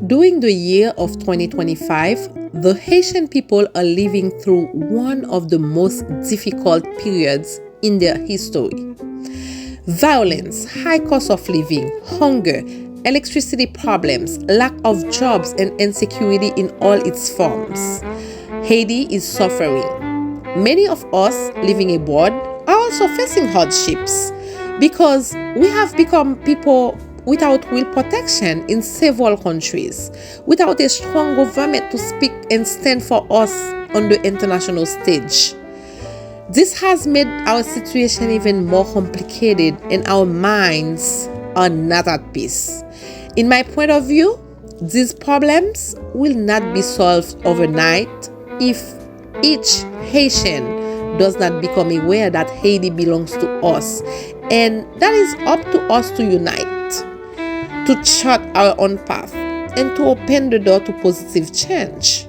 During the year of 2025, the Haitian people are living through one of the most difficult periods in their history. Violence, high cost of living, hunger, electricity problems, lack of jobs, and insecurity in all its forms. Haiti is suffering. Many of us living abroad are also facing hardships because we have become people without real protection in several countries, without a strong government to speak and stand for us on the international stage. This has made our situation even more complicated, and our minds are not at peace. In my point of view, these problems will not be solved overnight if each Haitian does not become aware that Haiti belongs to us, and that is up to us to unite, to chart our own path, and to open the door to positive change.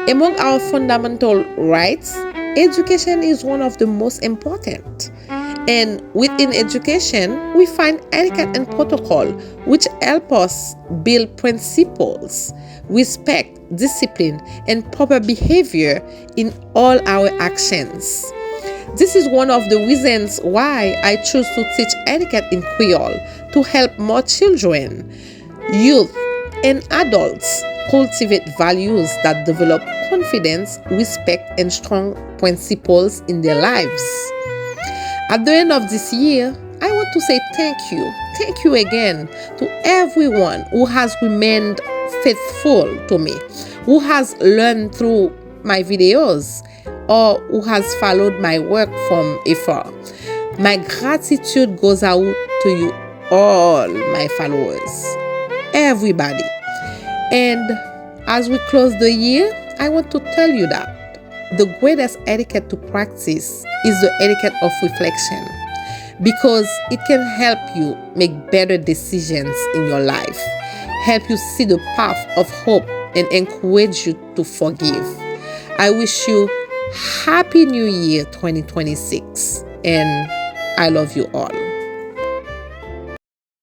Among our fundamental rights, education is one of the most important. And within education, we find etiquette and protocol, which help us build principles, respect, discipline, and proper behavior in all our actions. This is one of the reasons why I choose to teach etiquette in Creole, to help more children, youth, and adults cultivate values that develop confidence, respect, and strong principles in their lives. At the end of this year, I want to say thank you. Thank you again to everyone who has remained faithful to me, who has learned through my videos, or who has followed my work from afar. My gratitude goes out to you all, my followers, everybody. And as we close the year, I want to tell you that the greatest etiquette to practice is the etiquette of reflection, because it can help you make better decisions in your life, help you see the path of hope, and encourage you to forgive. I wish you Happy New Year 2026, and I love you all.